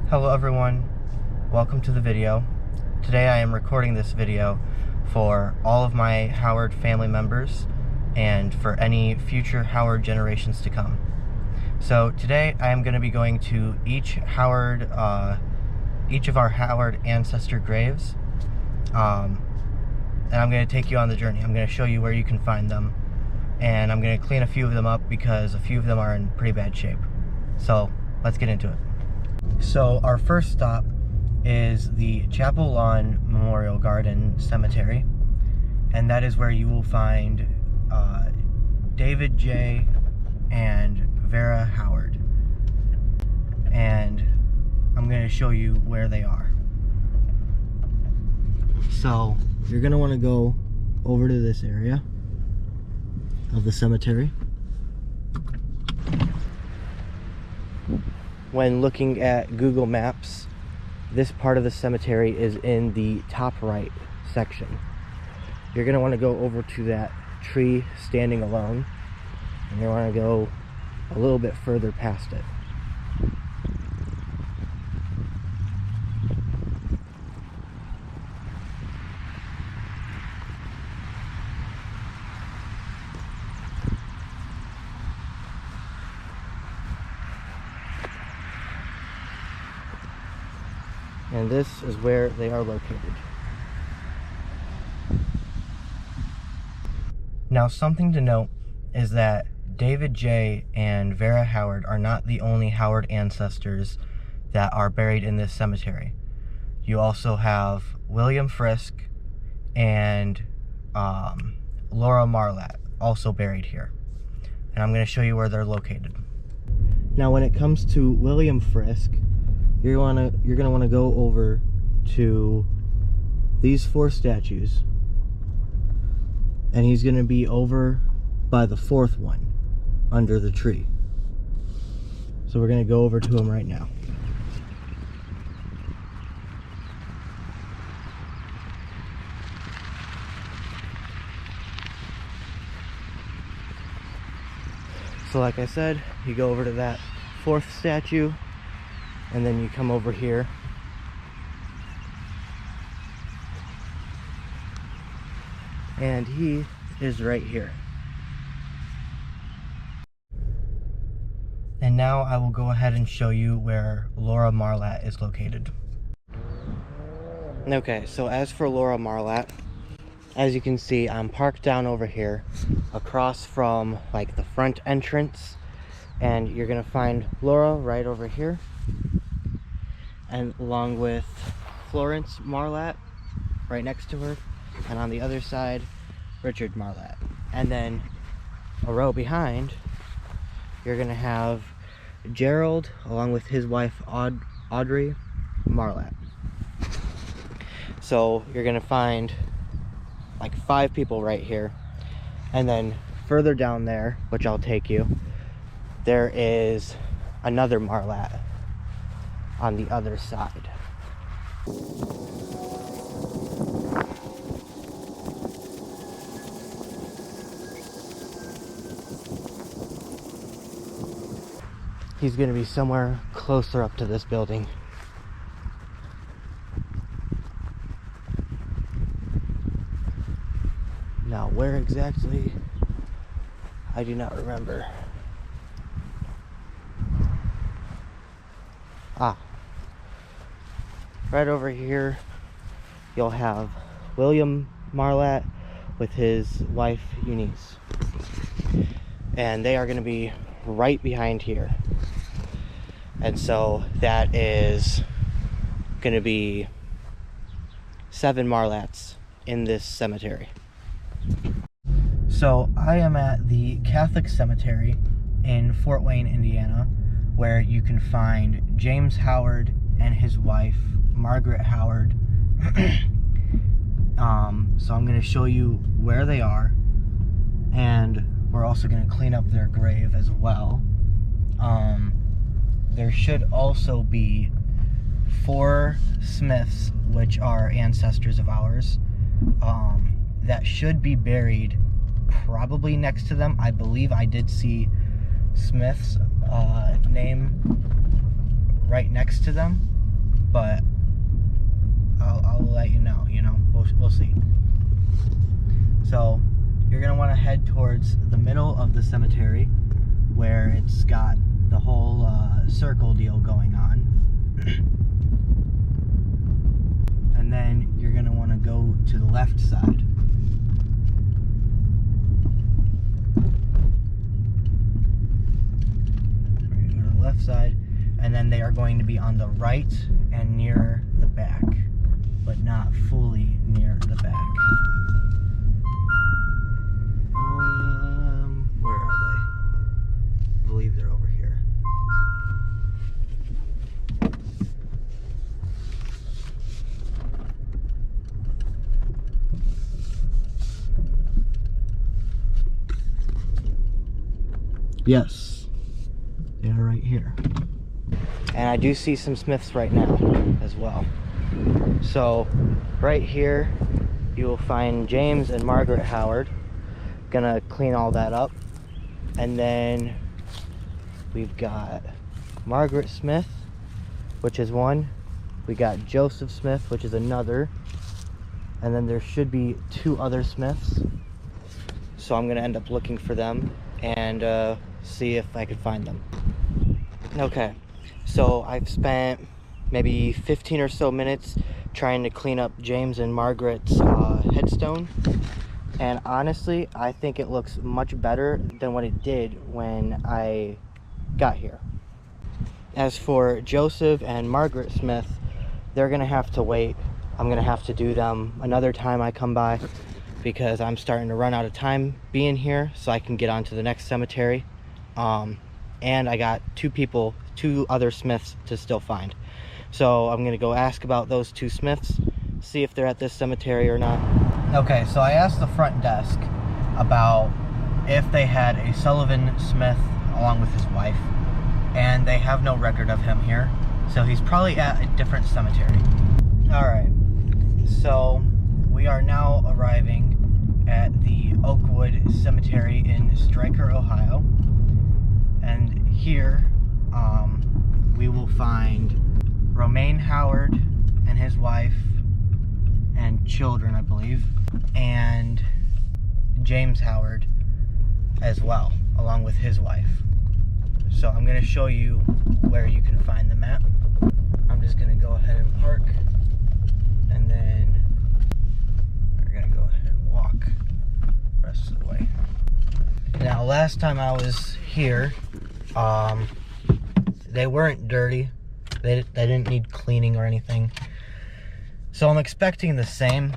Hello everyone, welcome to the video. Today I am recording this video for all of my Howard family members and for any future Howard generations to come. So today I am going to be going to each of our Howard ancestor graves, and I'm going to take you on the journey. I'm going to show you where you can find them, and I'm going to clean a few of them up because a few of them are in pretty bad shape. So let's get into it. So our first stop is the Chapel Lawn Memorial Garden Cemetery, and that is where you will find David J. and Vera Howard, and I'm going to show you where they are. So you're going to want to go over to this area of the cemetery. When looking at Google Maps, this part of the cemetery is in the top right section. You're going to want to go over to that tree standing alone, and you want to go a little bit further past it. And this is where they are located. Now, something to note is that David J. and Vera Howard are not the only Howard ancestors that are buried in this cemetery. You also have William Frisk and Laura Marlatt also buried here. And I'm going to show you where they're located. Now, when it comes to William Frisk, you're going to want to go over to these 4 statues, and he's going to be over by the 4th one under the tree. So we're going to go over to him right now. So like I said, you go over to that 4th statue, and then you come over here, and he is right here. And now I will go ahead and show you where Laura Marlatt is located. Okay, so as for Laura Marlatt, as you can see, I'm parked down over here across from like the front entrance, and you're gonna find Laura right over here, and along with Florence Marlatt right next to her, and on the other side Richard Marlatt. And then a row behind, you're gonna have Gerald along with his wife Audrey Marlatt. So you're gonna find like 5 people right here, and then further down there, which I'll take you, there is another Marlatt on the other side. He's going to be somewhere closer up to this building. Now, where exactly, I do not remember. Right over here, you'll have William Marlatt with his wife Eunice, and they are going to be right behind here. And so that is going to be 7 Marlatts in this cemetery. So I am at the Catholic Cemetery in Fort Wayne, Indiana, where you can find James Howard and his wife Margaret Howard. So I'm going to show you where they are, and we're also going to clean up their grave as well. There should also be 4 Smiths, which are ancestors of ours, that should be buried probably next to them. I believe I did see Smith's name right next to them. but I'll let you know. We'll see. So you're gonna want to head towards the middle of the cemetery, where it's got the whole circle deal going on. And then you're gonna want to go to the left side. Left side, and then they are going to be on the right and near the back, but not fully near the back. Where are they? I believe they're over here. Yes, they are right here. And I do see some Smiths right now as well. So right here you will find James and Margaret Howard. Gonna clean all that up. And then we've got Margaret Smith, which is one. We got Joseph Smith, which is another. And then there should be 2 other Smiths. So I'm gonna end up looking for them and see if I could find them. Okay, so I've spent maybe 15 or so minutes trying to clean up James and Margaret's headstone. And honestly, I think it looks much better than what it did when I got here. As for Joseph and Margaret Smith, they're gonna have to wait. I'm gonna have to do them another time I come by, because I'm starting to run out of time being here so I can get on to the next cemetery. And I got 2 other Smiths to still find. So I'm gonna go ask about those 2 Smiths, see if they're at this cemetery or not. Okay, so I asked the front desk about if they had a Sullivan Smith along with his wife, and they have no record of him here. So he's probably at a different cemetery. All right, so we are now arriving at the Oakwood Cemetery in Stryker, Ohio. And here we will find Romaine Howard and his wife and children, I believe, and James Howard as well, along with his wife. So I'm going to show you where you can find them at. I'm just going to go ahead and park, and then we're going to go ahead and walk the rest of the way. Now, last time I was here, they weren't dirty. They didn't need cleaning or anything. So I'm expecting the same.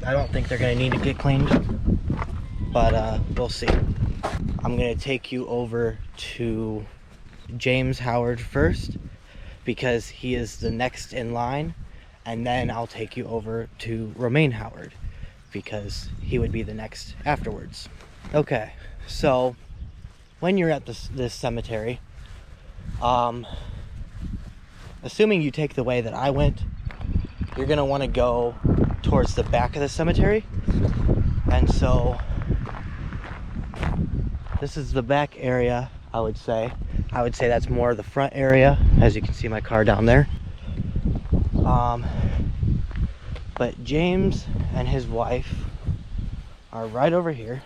I don't think they're gonna need to get cleaned, but we'll see. I'm gonna take you over to James Howard first, because he is the next in line, and then I'll take you over to Romaine Howard, because he would be the next afterwards. Okay, so when you're at this cemetery, assuming you take the way that I went, you're gonna want to go towards the back of the cemetery. And so this is the back area, I would say. I would say that's more the front area, as you can see my car down there. But James and his wife are right over here,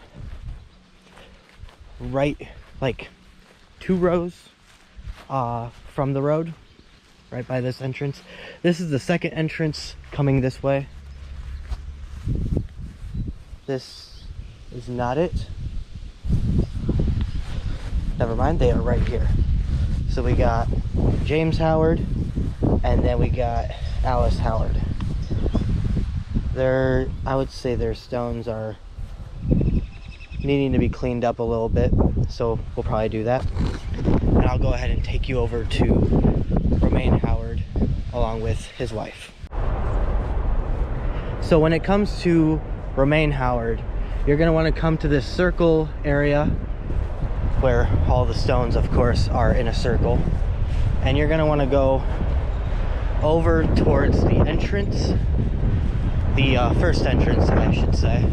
right like 2 rows from the road, right by this entrance. This is the second entrance coming this way. This is not it. Never mind, they are right here. So we got James Howard, and then we got Alice Howard. I would say their stones are needing to be cleaned up a little bit, so we'll probably do that. And I'll go ahead and take you over to Romaine Howard along with his wife. So when it comes to Romaine Howard, you're going to want to come to this circle area where all the stones, of course, are in a circle. And you're going to want to go over towards the entrance, the first entrance, I should say.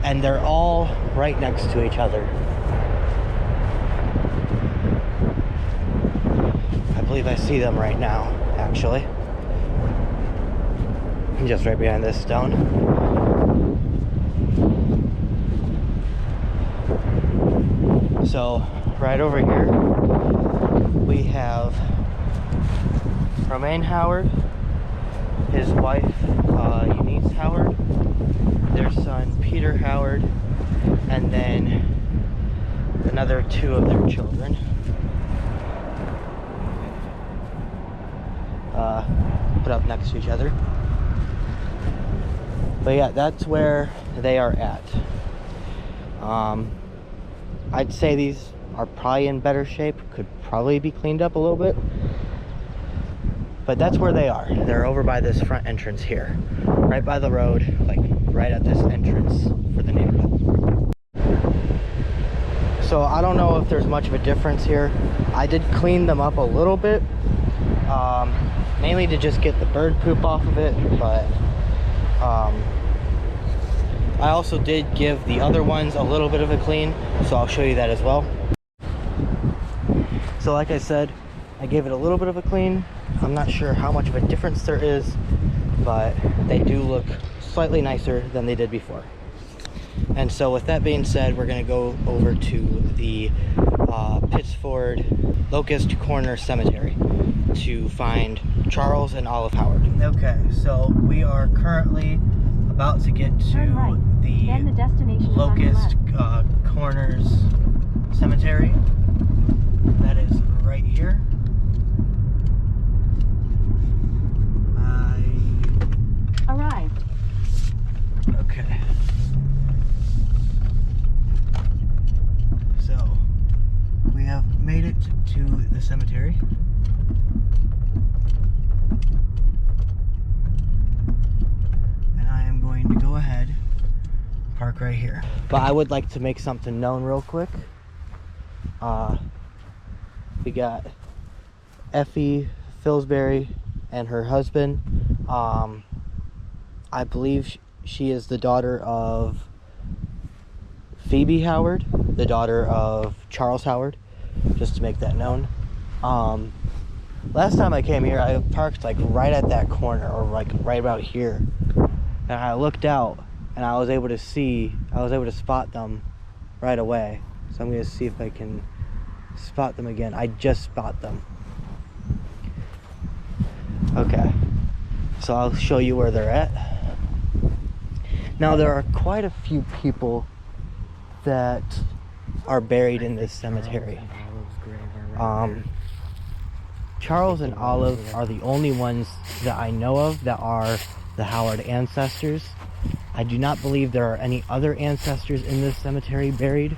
And they're all right next to each other. I believe I see them right now, actually. Just right behind this stone. So, right over here, we have Romaine Howard, his wife, Eunice Howard, their son, Peter Howard, and then another two of their children. Put up next to each other. But yeah, that's where they are at. I'd say these are probably in better shape, could probably be cleaned up a little bit. But that's where they are. They're over by this front entrance here, right by the road, like right at this entrance for the neighborhood. So I don't know if there's much of a difference here. I did clean them up a little bit, mainly to just get the bird poop off of it, but I also did give the other ones a little bit of a clean, so I'll show you that as well. So like I said, I gave it a little bit of a clean. I'm not sure how much of a difference there is, but they do look slightly nicer than they did before. And so with that being said, we're going to go over to the Pittsford Locust Corner Cemetery to find Charles and Olive Howard. Okay, so we are currently about to get to the Locust Corners Cemetery. That is right here. Arrived. Okay. So, we have made it to the cemetery. And I am going to go ahead, park right here. But I would like to make something known real quick. We got Effie Fillsbury and her husband. I believe she is the daughter of Phoebe Howard, the daughter of Charles Howard, just to make that known. Last time I came here, I parked like right at that corner, or like right about here, and I looked out and I was able to spot them right away. So I'm gonna see if I can spot them again. I just spot them. Okay, so I'll show you where they're at. Now there are quite a few people that are buried in this cemetery. Charles and Olive are the only ones that I know of that are the Howard ancestors. I do not believe there are any other ancestors in this cemetery buried,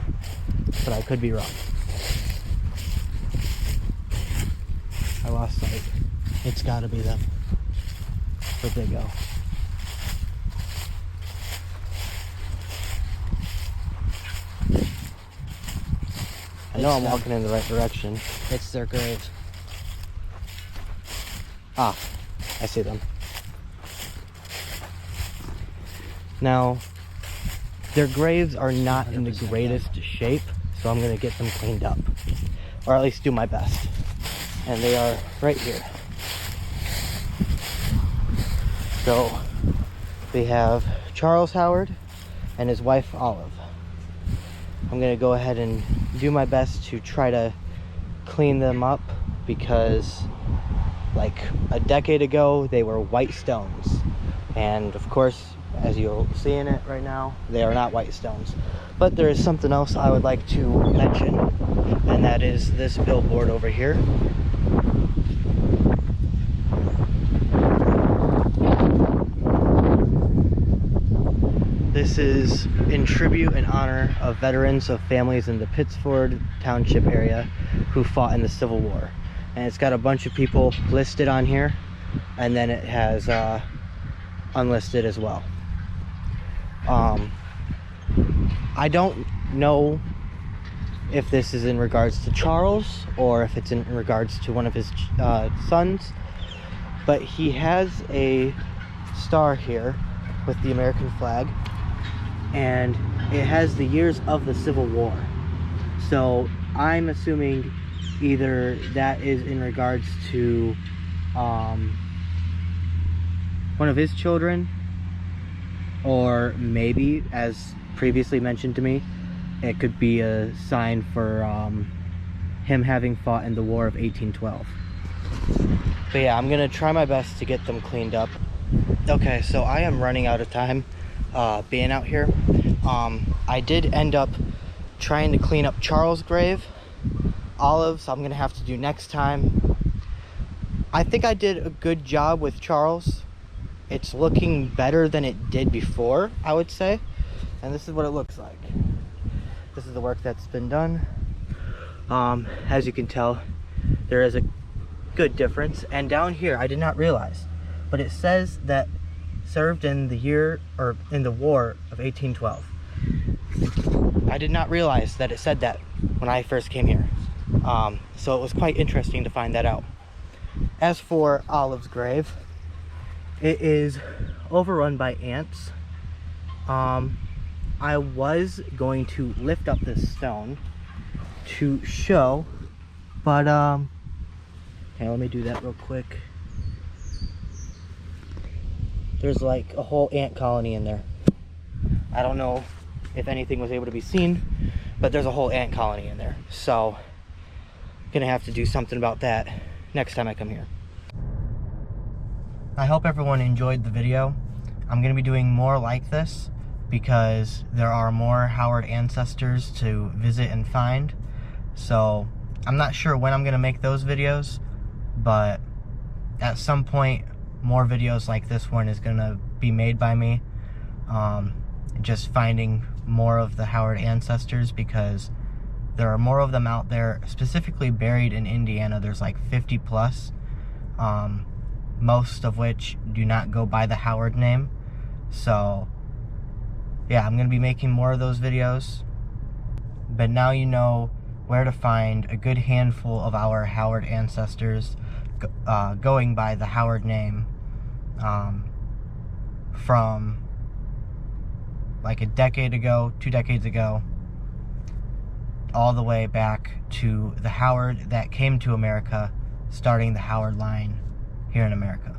but I could be wrong. I lost sight. It's gotta be them. Where'd they go? I know I'm walking in the right direction. It's their grave. Ah, I see them. Now, their graves are not in the greatest shape, so I'm gonna get them cleaned up. Or at least do my best. And they are right here. So, we have Charles Howard and his wife Olive. I'm gonna go ahead and do my best to try to clean them up, because like a decade ago they were white stones, and of course, as you'll see in it right now, they are not white stones. But there is something else I would like to mention, and that is this billboard over here. This is in tribute and honor of veterans of families in the Pittsford Township area who fought in the Civil War. And it's got a bunch of people listed on here, and then it has unlisted as well. I don't know if this is in regards to Charles or if it's in regards to one of his sons, but he has a star here with the American flag, and it has the years of the Civil War. So I'm assuming Either that is in regards to one of his children, or maybe, as previously mentioned to me, it could be a sign for him having fought in the War of 1812. But yeah, I'm gonna try my best to get them cleaned up. Okay, so I am running out of time being out here. I did end up trying to clean up Charles' grave. Olive's I'm gonna have to do next time. I think I did a good job with Charles. It's looking better than it did before, I would say. And this is what it looks like. This is the work that's been done. As you can tell, there is a good difference. And down here, I did not realize, but it says that served in the year, or in the War of 1812. I did not realize that it said that when I first came here. So it was quite interesting to find that out. As for Olive's grave, it is overrun by ants. I was going to lift up this stone to show, but okay, let me do that real quick. There's like a whole ant colony in there. I don't know if anything was able to be seen, but there's a whole ant colony in there. So gonna have to do something about that next time I come here. I hope everyone enjoyed the video. I'm gonna be doing more like this because there are more Howard ancestors to visit and find. So I'm not sure when I'm gonna make those videos, but at some point more videos like this one is gonna be made by me. Just finding more of the Howard ancestors, because there are more of them out there, specifically buried in Indiana. There's like 50 plus, most of which do not go by the Howard name. So yeah, I'm gonna be making more of those videos. But now you know where to find a good handful of our Howard ancestors going by the Howard name, from like a decade ago, 2 decades ago, all the way back to the Howard that came to America, starting the Howard line here in America.